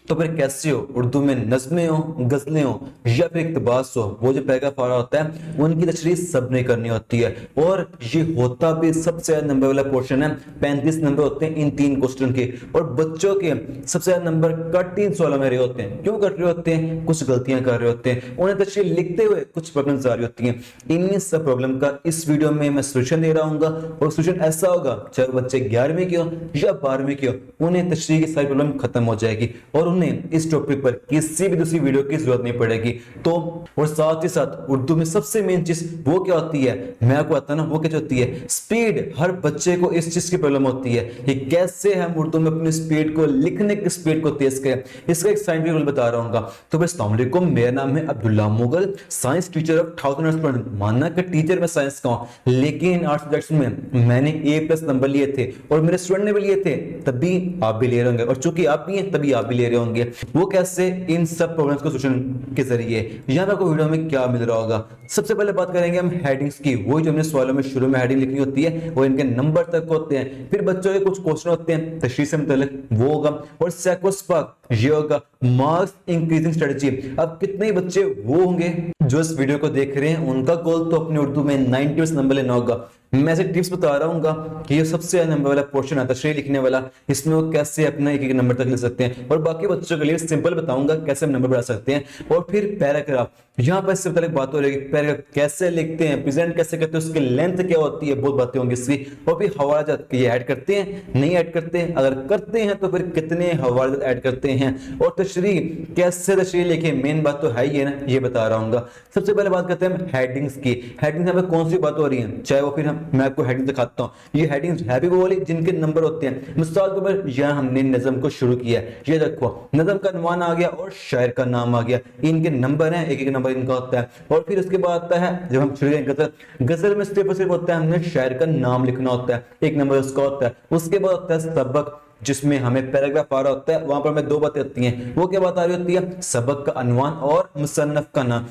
तो फिर कैसे हो, उर्दू में नज़्में हो, गजलें हो या फिर इक्तबास हो, वो जो पैराग्राफ आ रहा होता है उनकी तशरीह सब ने करनी होती है। और ये होता भी सबसे ज्यादा नंबर वाला क्वेश्चन है, 35 नंबर होते हैं इन 3 क्वेश्चन के। और बच्चों के सबसे ज्यादा नंबर कट इन 16 में रहे होते हैं। क्यों कट रहे होते हैं? कुछ गलतियां कर रहे होते हैं, उन्हें तशरीह लिखते हुए कुछ प्रॉब्लम्स आ रही होती हैं। इन्हीं सब प्रॉब्लम का इस वीडियो में मैं सोल्यूशन दे रहा हूँ। और सोल्यूशन ऐसा होगा, चाहे बच्चे 11वीं के हो या 12वीं के हो, उन्हें तशरीह की सारी प्रॉब्लम खत्म हो जाएगी और उन्हें इस टॉपिक पर किसी भी दूसरी वीडियो की जरूरत नहीं पड़ेगी। तो और साथ ही साथ उर्दू में सबसे मेन चीज वो क्या होती है, मैं आपको बताता ना वो क्या होती है, स्पीड। हर बच्चे को इस चीज की प्रॉब्लम होती है कि कैसे हम उर्दू में अपनी स्पीड को, लिखने की स्पीड को तेज करें। इसका एक साइंटिफिक रूल बता रहा हूँ। तो अस्सलाम वालेकुम, मेरा नाम है Abdullah Mughal, science teacher of 1000 student. मानना कि टीचर में साइंस का हूं, लेकिन आर्ट्स सब्जेक्ट्स में मैंने A+ नंबर लिए थे और मेरे स्टूडेंट ने भी लिए थे, तभी आप भी ले रहे होंगे। और चूंकि आप भी हैं तभी आप भी ले रहे होंगे। वो कैसे? इन सब प्रॉब्लम्स को सोल्यूशन के जरिए। यहाँ पे आपको वीडियो में क्या मिल रहा होगा, सबसे पहले बात करेंगे हम हेडिंग्स की। वो जो हमने सवालों में शुरू में हेडिंग लिखनी होती है वो इनके नंबर तक होते हैं। फिर बच्चों के कुछ क्वेश्चन होते हैं तशरीह से मुताल्लिक, वो होगा। और सैकोस्पाक ये होगा, मार्क्स इंक्रीजिंग स्ट्रेटजी। अब कितने बच्चे वो होंगे जो इस वीडियो को देख रहे हैं, उनका गोल तो अपनी उर्दू में 90 नंबर लेना होगा। मैं ऐसे टिप्स बता रहा हूँ कि ये सबसे ज्यादा नंबर वाला पोर्शन है तशरीह लिखने वाला, इसमें वो कैसे अपना एक एक नंबर तक लिख सकते हैं। और बाकी बच्चों के लिए सिंपल बताऊंगा कैसे हम नंबर बढ़ा सकते हैं। और फिर पैराग्राफ, यहाँ पर इससे पहले बात हो रही है पैराग्राफ कैसे लिखते हैं, प्रेजेंट कैसे करते हैं, उसकी लेंथ क्या होती है, बहुत बातें होंगी इसकी। और फिर हवाला ये ऐड करते हैं, नहीं ऐड करते हैं, अगर करते हैं तो फिर कितने हवाला ऐड करते हैं। और तशरीह कैसे तशरीह लिखे, मेन बात तो है ही है ना, ये बता रहा हूँ। सबसे पहले बात करते हैं हेडिंग्स की। हेडिंग्स यहाँ पे कौन सी बात हो रही है, चाहे वो फिर मैं आपको हेडिंग दिखाता हूँ। ये हेडिंग्स है भी वो वाली जिनके नंबर होते हैं। मिसाल के ऊपर यहाँ हमने नज़म को शुरू किया है, ये देखो नज़म का अनवान आ गया और शायर का नाम आ गया, इनके नंबर हैं, एक एक नंबर इनका होता है। और फिर उसके बाद आता है जब हम शुरू करें गजल, गजल में सिर्फ और सिर्फ होता है हमने शायर का नाम लिखना होता है, एक नंबर उसका होता है। उसके बाद होता है सबक, जिसमें हमें पैराग्राफ आ रहा होता है, वहां पर हमें 2 बातें होती हैं। वो क्या बात आ रही होती है, सबक का अनवान और मुसन्नफ का नाम।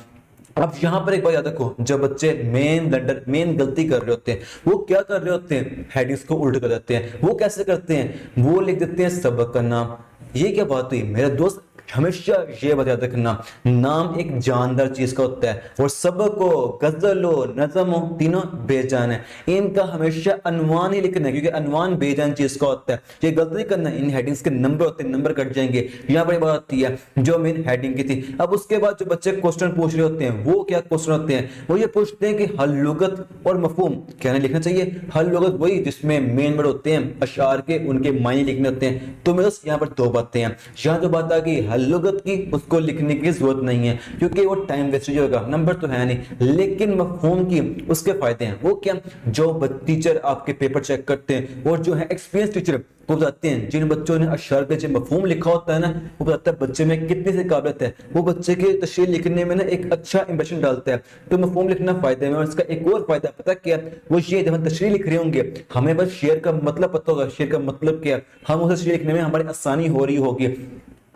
अब यहां पर एक बात याद रखो, जब बच्चे मेन गलती कर रहे होते हैं, वो क्या कर रहे होते हैं, हेडिंग्स को उल्ट कर देते हैं। वो कैसे करते हैं, वो लिख देते हैं सबक का नाम। ये क्या बात हुई मेरे दोस्त, हमेशा ये बात याद रखना, नाम एक जानदार चीज का होता है और सबक हो, गजल हो, नज़म हो, तीनों बेजान है। इनका हमेशा अनवान ही लिखना है, क्योंकि अनवान बेजान चीज का होता है। ये गलत नहीं करना, इन हेडिंग्स के नंबर होते हैं, नंबर कट जाएंगे। यहाँ पर बात आती है जो मेन हेडिंग की थी। अब उसके बाद जो बच्चे क्वेश्चन पूछ रहे होते हैं, वो क्या क्वेश्चन होते हैं, वो ये पूछते हैं कि हल लुगत और मफहूम क्या नहीं लिखना चाहिए। हल लुगत वही जिसमें मेन वर्ड होते हैं अशार के, उनके मायने लिखने होते हैं। तो मेरे दोस्त यहाँ पर 2 बातें हैं। यहाँ जो बात आ गई लुगत की, उसको लिखने की जरूरत नहीं है क्योंकि वो टाइम वेस्ट होगा, नंबर तो है नहीं। लेकिन मफहूम की उसके फायदे हैं। वो क्या, जो टीचर आपके पेपर चेक करते हैं और जो है एक्सपीरियंस टीचर, वो बताते हैं जिन बच्चों ने अशआर का जो मफहूम लिखा होता है ना, वो बताता है बच्चे में कितनी सी काबिलियत है। वो बच्चे के तशरीह लिखने में ना एक अच्छा इंप्रेशन डालता है। तो मफहूम लिखना फायदे में। और इसका एक और फायदा पता क्या, वो ये जब हम तशरीह लिख रहे होंगे, हमें बस शेर का मतलब पता होगा, शेर का मतलब क्या, हम उसे तशरीह लिखने में हमारी आसानी हो रही होगी।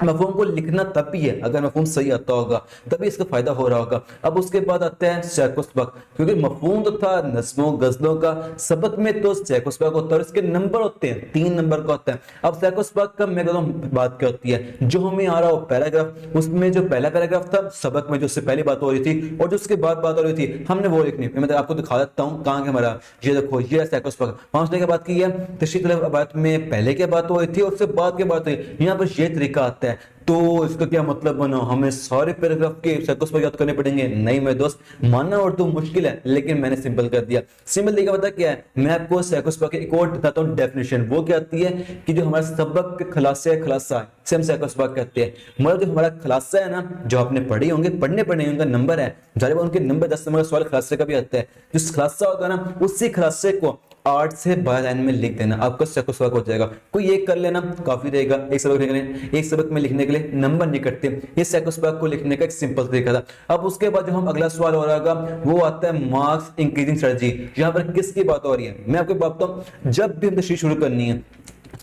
मफहूम को लिखना तब भी है अगर मफहूम सही आता होगा, तभी इसका फायदा हो रहा होगा। अब उसके बाद आता है सैकोस्बक, क्योंकि मफहूम तो था नज़्मों गजलों का, सबक में तो सैकोस्बक होता है और इसके नंबर होते हैं 3 नंबर का होता है। अब सैकोस्बक का मैं कहता हूं बात क्या होती है, जो हमें आ रहा हो पैराग्राफ, उसमें जो पहला पैराग्राफ था सबक में, जो उससे पहली बात हो रही थी और जो उसके बाद बात हो रही थी, हमने वो लिखनी। मैं आपको दिखा देता हूँ कहाँ के हमारा, ये देखो ये सैकोस्बक। हमने क्या बात की है, तशरीह बात में पहले क्या बात हो रही थी और उससे बाद के बात हुई। यहाँ पर ये तरीका आता है। तो इसका क्या मतलब बना, हमें सारे पैराग्राफ के सैकोस पर याद करने पड़ेंगे? नहीं मेरे दोस्त, मानना और तो मुश्किल है, लेकिन मैंने सिंपल कर दिया। सिंपल तरीका पता क्या है, मैं आपको सैकोस पर एक और बताता हूँ डेफिनेशन। वो क्या आती है कि जो हमारा सबक खलासा है, सेम सैकोस पर कहते हैं। मतलब जो हमारा खलासा है ना, जो आपने पढ़े होंगे, पढ़ने उनका नंबर है, जाहिर उनके नंबर 10 नंबर का सवाल खलासे का भी आता है। जो खलासा होगा ना, उसी खलासे को 8 से 12 लाइन में लिख देना, आपका सैकोस्बक हो जाएगा। कोई एक कर लेना काफी रहेगा, एक सबक में लिखने के लिए नंबर नहीं कटते। ये सैकोस्बक को लिखने का एक सिंपल तरीका था। अब उसके बाद जो हम अगला सवाल हो रहा होगा, वो आता है मार्क्स इंक्रीजिंग स्ट्रेटजी। यहाँ पर किसकी बात हो रही है, मैं आपको बताता हूँ। जब भी हम तशरीह शुरू करनी है,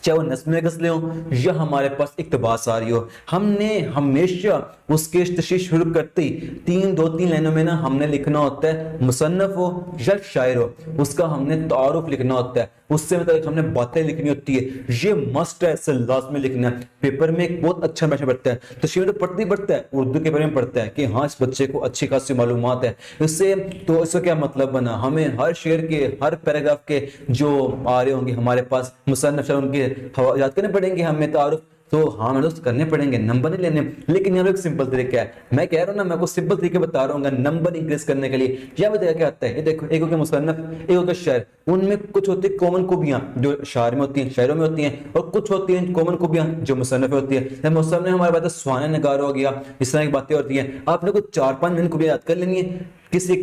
चाहे वो नज़्में गज़लें हो या हमारे पास इक़्तिबास आ रही हो, हमने हमेशा उसके तशरीह शुरू करते ही दो तीन लाइनों में ना हमने लिखना होता है, मुसन्नफ हो या शायर हो, उसका हमने तारुफ लिखना होता है, उससे मतलब हमने बातें लिखनी होती है। ये मस्ट है, इसे लाज़मी लिखना है। पेपर में एक बहुत अच्छा मैसेज पड़ता है, तशरीह में तो पढ़ते ही पढ़ता है, उर्दू के बारे में पढ़ता है कि हाँ इस बच्चे को अच्छी खासी मालूमात है इससे। तो इसका क्या मतलब बना, हमें हर शेर के हर पैराग्राफ के जो आ रहे होंगे हमारे पास मुसन्नफ उनके याद करने पड़ेंगे, हमें तारुफ तो हाँ मैं दोस्त करने पड़ेंगे, नंबर नहीं लेने। लेकिन यहाँ पे एक सिंपल तरीका है, मैं कह रहा हूँ ना, मैं आपको सिंपल तरीके बता रहा हूँ नंबर इंक्रीज करने के लिए। यहाँ पे क्या आता है, ये देखो, एक हो गया मुसन्नफ, एक हो गया शायर, उनमें कुछ होती है कॉमन खूबियां जो शायर में होती हैं, शायरों में होती हैं, और कुछ होती हैं कॉमन खूबियां जो मुसन्नफ में होती है। मुसन्नफ हमारे पास सुहाना निगार हो गया, इस तरह की बातें होती हैं। आपने कुछ 4-5 मिनट खूबियां याद कर लेनी है। किसी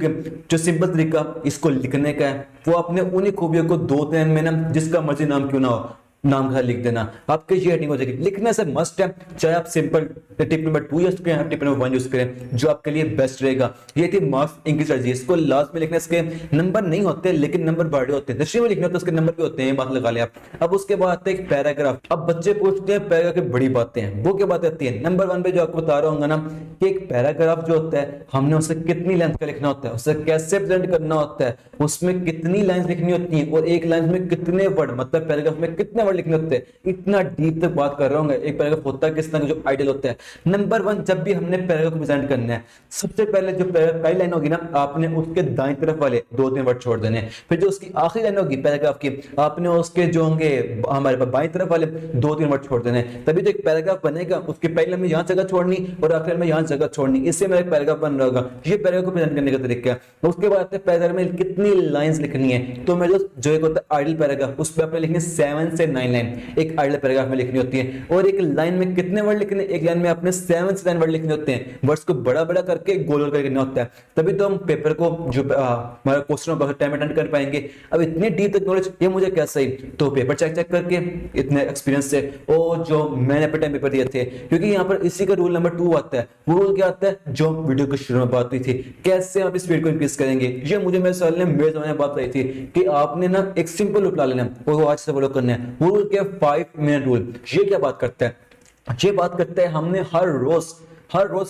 जो सिंपल तरीका इसको लिखने का है, वो आपने उन्हीं खूबियों को 2-3 में ना, जिसका मर्जी नाम क्यों ना हो, नाम का लिख देना, आपके ये हेडिंग हो जाएगी। लिखने से मस्ट है, चाहे आप सिंपल टिप नंबर 2 यूज करें, टिप नंबर 1 यूज करें, जो आपके लिए बेस्ट रहेगा। ये थी मार्क्स इंक्रीज स्ट्रेटजी। इसको लास्ट में लिखने से नंबर नहीं होते, लेकिन नंबर बड़े होते हैं। तशरीह में लिखने होते हैं, उसके नंबर भी होते हैं, बात लगा लिया। अब उसके बाद आते हैं पैराग्राफ। अब बच्चे पूछते हैं पैराग्राफ की बड़ी बातें हैं, वो क्या बातें आती है। नंबर 1 पे जो आपको बता रहा हूँ ना, कि एक पैराग्राफ जो होता है, हमने उसे कितनी लेंथ का लिखना होता है, उसे कैसे प्रेजेंट करना होता है, उसमें कितनी लाइन लिखनी होती है, और एक लाइन में कितने वर्ड, मतलब पैराग्राफ में कितने वर्ड लिखने होते हैं। इतना डीप तक बात कर रहा हूँ। एक पैराग्राफ होता है किस तरह, जो आइडियल होता है। नंबर 1, जब भी हमने पैराग्राफ को प्रेजेंट करना है, सबसे पहले जो पहली लाइन होगी ना, आपने उसके दाएं तरफ वाले 2-3 वर्ड छोड़ देने। फिर जो उसकी आखिरी लाइन होगी पैराग्राफ की, आपने उसके जो होंगे हमारे पास बाएं तरफ वाले 2-3 वर्ड छोड़ देने। तभी तो एक पैराग्राफ बनेगा। उसके पहले लाइन में यहाँ जगह छोड़नी और आखिर में यहाँ जगह छोड़नी, इससे मेरा एक पैराग्राफ बन रहा होगा। ये पैराग्राफ को प्रेजेंट करने का तरीका है। उसके बाद आते हैं पैराग्राफ में कितनी लाइंस लिखनी है। तो मेरे जो एक होता है आइडियल पैराग्राफ, उस पर आपने लिखने 7 से 9 लाइन एक आइडियल पैराग्राफ में लिखनी होती है। और एक लाइन में कितने वर्ड लिखने, एक लाइन में आपने 7 से 9 वर्ड लिखने होते हैं। वर्ड्स को बड़ा बड़ा करके गोल गोल करके लिखना होता है, तभी तो हम पेपर को जो हमारा क्वेश्चन होगा टाइम अटेंड कर पाएंगे। अब इतने डीप तक नॉलेज ये मुझे कैसे ही, तो पेपर चेक करके इतने एक्सपीरियंस से, और जो मैंने अपने टाइम पेपर दिए थे, क्योंकि यहाँ पर इसी का रूल नंबर 2 आता है। वो रूल क्या आता है, जो वीडियो के शुरू में बात हुई थी, कैसे आप स्पीड को इंक्रीज करेंगे। ये मुझे मेरे साल ने मेरे जमाने में बात रही थी कि आपने ना एक सिंपल रूल ला लेना और वो आज से फॉलो करना है। वो रूल क्या है, 5 मिनट रूल। ये क्या बात करता है, ये बात करता है हमने हर रोज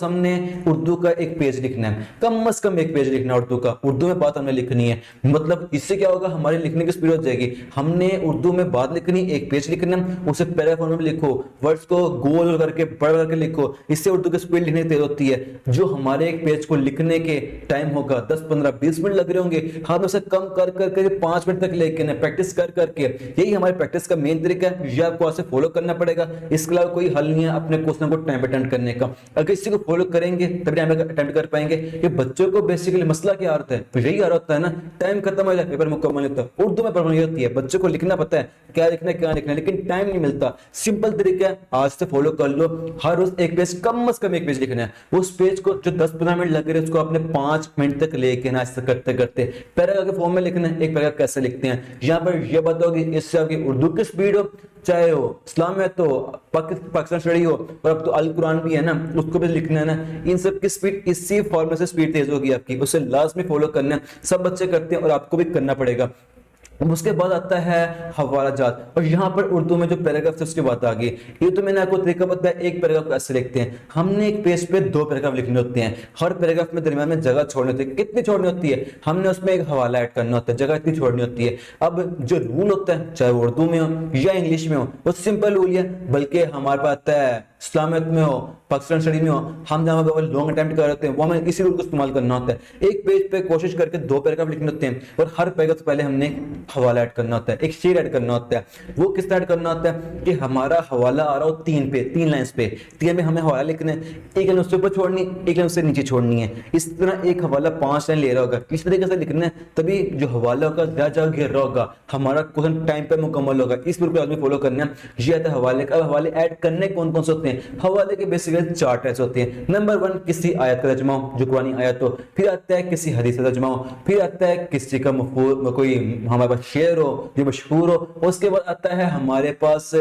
हमने उर्दू का एक पेज लिखना है, कम से कम एक पेज लिखना है उर्दू का। उर्दू में बात हमें लिखनी है, मतलब इससे क्या होगा, हमारी लिखने की स्पीड हो जाएगी। हमने उर्दू में बात लिखनी, एक पेज लिखना, उसे पैराग्राफ में लिखो, वर्ड्स को गोल करके बड़ा करके लिखो, इससे उर्दू की स्पीड लिखने तेज होती है। जो हमारे एक पेज को लिखने के टाइम होगा 10, 15, 20 मिनट लग रहे होंगे, हम उसे कम कर करके 5 मिनट तक लेके प्रैक्टिस कर करके, यही हमारे प्रैक्टिस का मेन तरीका है। ये आपको ऐसे फॉलो करना पड़ेगा, इसके अलावा कोई हल नहीं है अपने क्वेश्चन को टाइम अटेंड करने का। अगर इसी को फॉलो करेंगे तभी टाइम अटेम्प्ट कर पाएंगे। ये बच्चों को बेसिकली मसला क्या आ रहा है, तो यही आ रहा होता है ना, टाइम खत्म हो जाए पेपर मुकम्मल होता है। उर्दू में प्रॉब्लम ये होती है, बच्चों को लिखना पता है क्या लिखना है क्या लिखना है, लेकिन टाइम नहीं मिलता। सिंपल तरीका है, आज से फॉलो कर लो। हर रोज एक पेज, कम से कम एक पेज लिखना है। उस पेज को जो 10-15 मिनट लग रहे हैं, उसको आपने 5 मिनट तक लेके ना ऐसा करते करते पैराग्राफ के फॉर्म में लिखना है। एक पैराग्राफ कैसे लिखते हैं, यहाँ पर यह बात होगी, इससे आपकी उर्दू की स्पीड हो, चाहे हो इस्लाम है तो पाकिस्तान स्टडी हो, और अब तो अल कुरान भी है ना, उसको भी लिखना है ना। इन सब की स्पीड इसी फॉर्मेट से स्पीड तेज होगी आपकी, उसे लास्ट में फॉलो करना है। सब बच्चे करते हैं और आपको भी करना पड़ेगा। अब उसके बाद आता है हवाला जात, और यहाँ पर उर्दू में जो पैराग्राफ है उसकी बात आ गई। ये तो मैंने आपको तरीका बताया, एक पैराग्राफ ऐसे लिखते हैं। हमने एक पेज पे 2 पैराग्राफ लिखने होते हैं, हर पैराग्राफ में दरमियान में जगह छोड़नी होती है। कितनी छोड़नी होती है, हमने उसमें एक हवाला ऐड करना होता है, जगह इतनी छोड़नी होती है। अब जो रूल होता है, चाहे वो उर्दू में हो या इंग्लिश में हो, वो सिंपल रूल है। बल्कि हमारे पास आता है इस्लामियत में हो, पाकिस्तान स्टडी में हो, हम जहाँ पर लॉन्ग अटेम्प्ट कर रहे हैं, वो हमें इसी रूल को इस्तेमाल करना होता है। एक पेज पे कोशिश करके 2 पैराग्राफ लिखने होते हैं, और हर पैराग्राफ से पहले हमने हवाला ऐड करना होता है, एक शेर ऐड करना होता है। वो किस तरह ऐड करना होता है कि हमारा हवाला आ रहा हो 3 लाइंस पे, 3 में हमें हवाला लिखना है, एक लाइन उससे ऊपर छोड़नी, एक लाइन उससे नीचे छोड़नी है। इस तरह एक हवाला 5 लाइन ले रहा होगा, इस तरीके से लिखना है, तभी जो हवाला होगा ज्यादा घेर रहा होगा, हमारा क्वेश्चन टाइम पे मुकम्मल होगा। इस रूल को आदमी फॉलो करना है। ये आता है हवाले का। हवाले ऐड करने कौन कौन से होते हैं, हवाले के बेसिकली 4 टाइप्स होते हैं। नंबर 1, किसी आयत का तर्जुमा हो, जो कुरानी आयत हो। फिर आता है किसी हदीस का तर्जुमा हो। फिर आता है किसी का कोई हमारे पास शेर हो जो मशहूर हो। उसके बाद आता है हमारे पास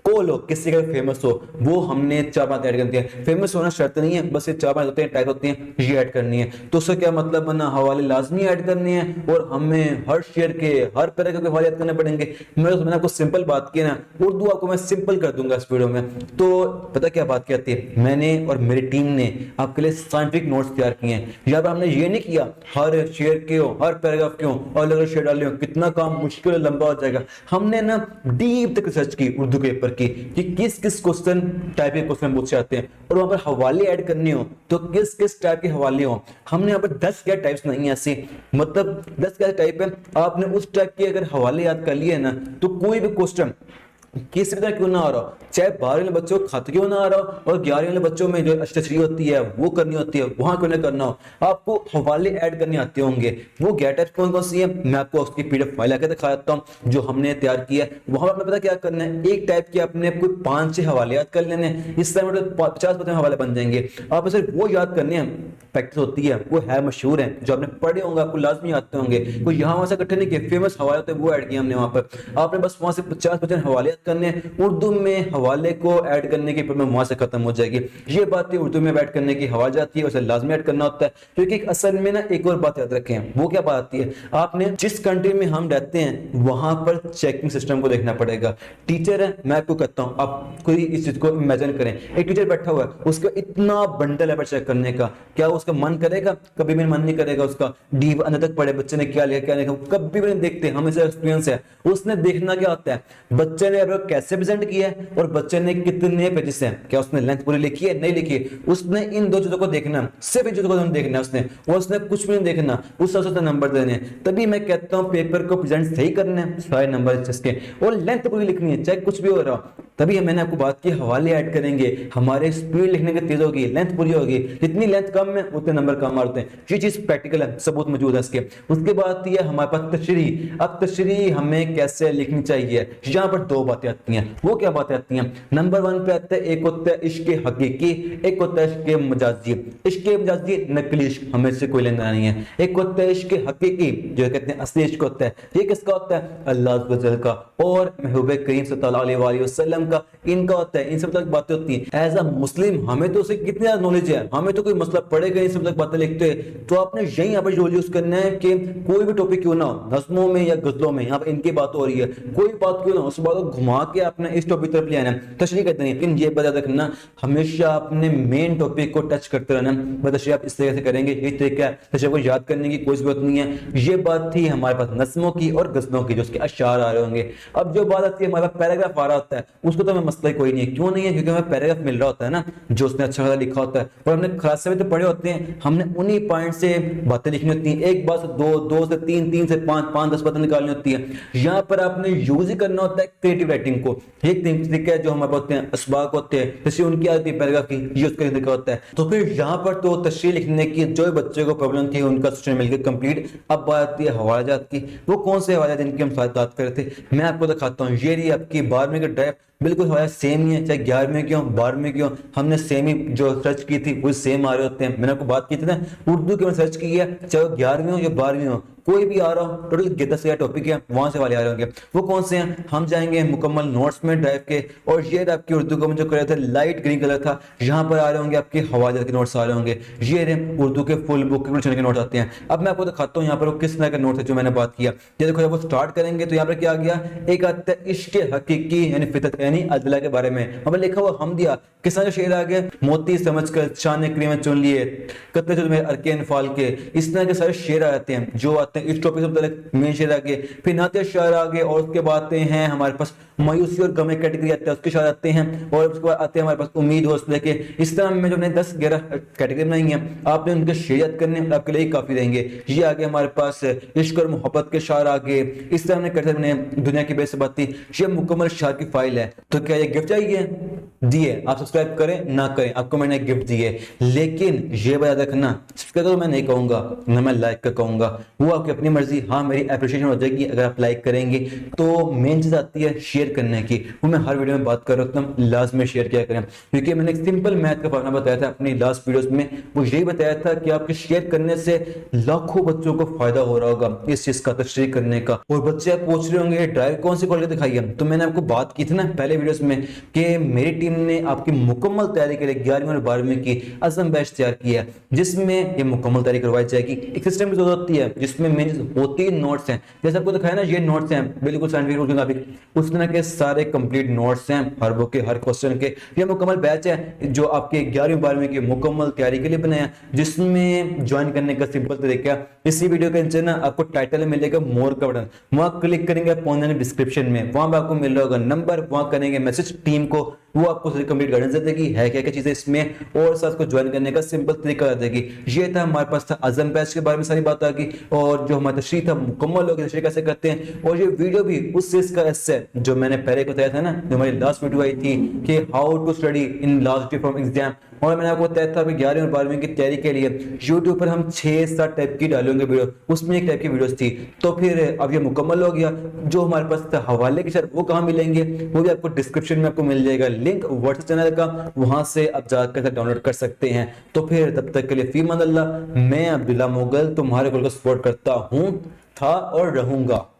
को लो किसी का फेमस हो, वो हमने 4-5 ऐड करनी है। फेमस होना शर्त नहीं है, बस ये 4-5 होते हैं, टाइप होती हैं, ये ऐड करनी है। तो उसका क्या मतलब बना, हवाले लाजमी ऐड करने हैं और हमें हर शेयर के हर पैराग्राफ के हवाले ऐड करने पड़ेंगे। मैंने आपको सिंपल बात की ना, उर्दू आपको मैं सिंपल कर दूंगा इस वीडियो में। तो पता क्या बात क्या आती है, मैंने और मेरी टीम ने आपके लिए साइंटिफिक नोट्स तैयार किए हैं। यहाँ पर हमने ये नहीं किया हर शेयर के हो, हर पैराग्राफ के हो और अलग शेयर डाले हो, कितना काम मुश्किल लंबा हो जाएगा। हमने ना डीप तक रिसर्च की उर्दू के पेपर की कि किस किस क्वेश्चन टाइप के क्वेश्चन पूछे जाते हैं और वहां पर हवाले ऐड करने हो तो किस किस टाइप के हवाले हो। हमने यहाँ पर 10 क्या टाइप्स नहीं है ऐसे, मतलब 10 क्या टाइप है, आपने उस टाइप के अगर हवाले याद कर लिए ना तो कोई भी क्वेश्चन किस तरह क्यों ना आ रहा, चाहे 12वीं वाले बच्चों को खत क्यों ना आ रहा और 11वीं वाले बच्चों में जो अष्टश्री होती है वो करनी होती है, वहां क्यों ना करना हो, आपको हवाले ऐड करने आते होंगे। वो गेट कौन कौन सी है, मैं आपको उसकी पीडीएफ फाइल आके दिखा देता हूँ जो हमने तैयार किया है। वहां पर पता क्या करना है, एक टाइप के अपने कोई 5-6 हवाले याद कर लेने, इस तरह मतलब 50-50 हवाले बन जाएंगे। आप सिर्फ वो याद करने हैं, प्रैक्टिस होती है, वो है मशहूर है, जो आपने पढ़े होंगे आपको लाजमी आते होंगे। कोई यहाँ वहां से इकट्ठे नहीं किए, फेमस हवाले होते हैं वो ऐड किए हमने वहां पर। आपने बस वहां से 50-50 हवाले याद करने हैं। उर्दू में हवाले को ऐड करने की प्रॉब्लम वहां से खत्म हो जाएगी। ये बात है उर्दू में ऐड करने की हवा जाती है, उसे लाजमी ऐड करना होता है। क्योंकि असल में ना एक और बात याद रखें, वो क्या बात आती है, आपने जिस कंट्री में हम रहते हैं वहां पर चेकिंग सिस्टम को देखना पड़ेगा। टीचर है, मैं आपको कहता हूं, आप कोई इस चीज को इमेजिन करें, एक टीचर बैठा हुआ है, उसका इतना बंडल है पर चेक करने का, क्या उसका मन करेगा? कभी भी मन नहीं करेगा उसका। डीप अंदर तक पढ़े बच्चे ने क्या लिया क्या लिखा, कभी भी नहीं देखते, हमें से एक्सपीरियंस है। उसने देखना क्या होता है, बच्चे ने कैसे प्रेजेंट किया है और बच्चे ने कितने पेजेस हैं, क्या उसने लेंथ पूरी लिखी है नहीं लिखी है, उसने इन दो चीजों को देखना, सिर्फ इन चीजों को देखना उसने, और उसने कुछ भी नहीं देखना, उस हिसाब से नंबर देने। तभी मैं कहता हूं पेपर को प्रेजेंट सही करना है, सारे नंबर इसके, और लेंथ पूरी लिखनी है चाहे कुछ भी हो रहा हो। तभी मैंने आपको बात की हवाले ऐड करेंगे, हमारे स्पीड लिखने की तेज होगी, लेंथ पूरी होगी, जितनी लेंथ कम है उतने नंबर कम मारते हैं। ये चीज प्रैक्टिकल है, सबूत मौजूद है इसके। उसके बाद है हमारे पास तशरी। अब तशरी हमें कैसे लिखनी चाहिए, यहाँ पर 2 बातें आती हैं। वो क्या बातें आती हैं, नंबर 1 पे आता है, एक होता है इश्क हकीकी, एक होता है इश्क मजाजी। इश्क मजाजी नकली इश्क, हमें से कोई लेना नहीं है। एक होता है इश्क हकीकी जो कहते हैं असली इश्क होता है, ये किसका होता है, अल्लाह का और महबूब करीम सल्लल्लाहु अलैहि वसल्लम का, इनका होता है। इन सब तक बातें होती हैं। एज अ मुस्लिम हमें तो उसे कितनी ज्यादा नॉलेज है, हमें तो कोई मसला पड़ेगा इन सब तक बातें लिखते हैं। तो आपने यही यहाँ पर यूज करना है कि कोई भी टॉपिक क्यों ना हो, नज़्मों में या गजलों में, यहाँ पर इनकी बात हो रही है, कोई बात क्यों ना हो, उस बात को घुमा के आपने इस टॉपिक तरफ ले आना है। तशरीह कहते हैं, लेकिन ये बात याद रखना, हमेशा आपने मेन टॉपिक को टच करते रहना। तशरीह आप इस तरह से करेंगे, यही तरीका है, तशरीह को याद करने की कोई जरूरत नहीं है। ये बात थी हमारे पास नज़्मों की और गजलों की, जो उसके अशार आ रहे होंगे। अब जो बात आती है हमारे पास पैराग्राफ आ रहा होता है, उसको तो हमें मसला कोई नहीं है। क्यों नहीं है, क्योंकि हमें पैराग्राफ मिल रहा होता है ना, जो उसने अच्छा खासा लिखा होता है, और हमने खासे में तो पढ़े होते हैं, हमने उन्हीं पॉइंट से बातें लिखनी होती हैं। एक बात से दो, दो से तीन, तीन से पांच, 10 बातें निकालनी होती है। यहाँ पर आपने यूज ही करना होता है क्रिएटिव राइटिंग को। एक तरीका है जो हमारे पास होते हैं, असबाक होते हैं, जैसे उनकी आती है पैराग्राफ की, ये उसका तरीका होता है। तो फिर यहाँ पर तो तशरीह लिखने की जो बच्चे को प्रॉब्लम थी उनका सेशन मिलकर कंप्लीट। अब बात आती है हवालाजात की। वो कौन से हवालाजात जिनकी हम साथ बात कर रहे थे, मैं आपको दिखाता हूँ। ये रही आपकी 12वीं की ड्राइव, बिल्कुल हमारा सेम ही है, चाहे 11वीं क्यों 12वीं क्यों, हमने सेम ही जो सर्च की थी वो सेम आ रहे होते हैं। मैंने आपको बात की थी ना, उर्दू की मैंने सर्च की है, चाहे 11वीं हो या 12वीं हो, कोई भी आ रहा हो, टोटल 10 टॉपिक है, वहां से वाले आ रहे होंगे। वो कौन से हैं, हम जाएंगे मुकम्मल नोट्स में ड्राइव के, और ये आपकी उर्दू का जो कलर था लाइट ग्रीन कलर था, यहाँ पर आ रहे होंगे आपके हवाले के नोट्स आ रहे होंगे। ये उर्दू के फुल बुक के नोट्स आते हैं। अब मैं आपको दिखाता हूँ यहाँ पर किस तरह का नोट है जो मैंने बात किया। ये देखो, जब वो स्टार्ट करेंगे तो यहाँ पर क्या आ गया, एक आता है इश्क हकीकी यानी फितरत यानी अदला के बारे में, हमें लिखा हुआ हम दिया। किस तरह का शेर आ गया, मोती समझकर शान करीम चुन लिए, कतले जो मेरे अरके अनफाल के, इस तरह के सारे शेर आते हैं जो आते हैं इस टॉपिक से मेन शेर आगे, फिर नाते शायर आगे, और उसके बाद आते हैं हमारे पास मायूसी और गम कैटेगरी आते हैं, उसके शायर आते हैं, और उसके बाद आते हैं हमारे पास उम्मीद हौसले के। इस तरह में जो 10-11 कैटेगरी बनाई है, आपने उनके शेर याद करने आपके लिए काफी रहेंगे। ये आगे हमारे पास इश्क और मोहब्बत के शायर आगे, इस तरह हमने करते दुनिया की बेसबाती। ये मुकम्मल शायर की फाइल है। तो क्या ये गिफ्ट चाहिए, दिए, आप सब्सक्राइब करें ना करें, आपको मैंने गिफ्ट दिए, लेकिन ये बात रखना, सब्सक्राइब तो मैं नहीं कहूंगा ना मैं लाइक का कहूंगा, वो आपकी अपनी मर्जी। हाँ, मेरी अप्रिशिएशन हो जाएगी अगर आप लाइक करेंगे। तो मेन चीज आती है शेयर करने की, वो मैं हर वीडियो में बात कर रहा हूँ, लास्ट में शेयर किया करें, क्योंकि मैंने एक सिंपल मैथ का फॉर्मूला बताया था अपनी लास्ट वीडियोस में। वो यही बताया था कि आपके शेयर करने से लाखों बच्चों को फायदा हो रहा होगा इस चीज का, तशरीह करने का। और बच्चे आप पूछ रहे होंगे ड्राइव कौन सी खोल के दिखाई है, तो मैंने आपको बात की थी ना पहले वीडियोस में कि मेरी टीम ने आपकी मुकम्मल तैयारी के लिए 11वीं और 12वीं की अज़म बैच तैयार किया है, जिसमें ये मुकम्मल तैयारी करवाई जाएगी। एक सिस्टम की जरूरत होती है जिसमें मेन होती नोट्स हैं, जैसे आपको दिखाया ना ये नोट्स हैं बिल्कुल साइंटिफिक रूप के मुताबिक, उस तरह के सारे कंप्लीट नोट्स हैं हर बुक के हर क्वेश्चन के। ये मुकम्मल बैच है जो आपके 11वीं 12वीं की मुकम्मल तैयारी के लिए बनाया है, जिसमें ज्वाइन करने का सिंपल तरीका इसी वीडियो के नीचे ना आपको टाइटल में मिलेगा मोर का बटन, वहां क्लिक करेंगे आप पहुंच जाएंगे डिस्क्रिप्शन में, वहां पे आपको मिल रहा होगा नंबर, वहां करेंगे मैसेज टीम को, वो आपको सारी कंप्लीट गाइडेंस दे देगी है क्या क्या चीजें इसमें, और साथ को ज्वाइन करने का सिंपल तरीका बता देगी। ये था हमारे पास था अज़म बैच के बारे में सारी बात आ गई, और जो हमारा तशरीह था मुकम्मल हो गया तशरीह कैसे करते हैं, और ये वीडियो भी उस चीज का हिस्सा है जो मैंने पहले बताया था ना, जो हमारी लास्ट वीडियो आई थी कि how to study in last day from exam, और मैंने आपको बताया था कि 11वीं और 12वीं की तैयारी के लिए यूट्यूब पर हम 6-7 टाइप की डालेंगे वीडियो, उसमें एक टाइप की वीडियोस थी। तो फिर अब ये मुकम्मल हो गया। जो हमारे पास था हवाले के साथ वो कहाँ मिलेंगे, वो भी आपको डिस्क्रिप्शन में आपको मिल जाएगा लिंक व्हाट्सएप चैनल का, वहां से आप जाकर डाउनलोड कर सकते हैं। तो फिर तब तक के लिए फी मन अल्लाह, मैं अब्दुल्ला मुगल तुम्हारे को सपोर्ट करता हूँ, था और रहूंगा।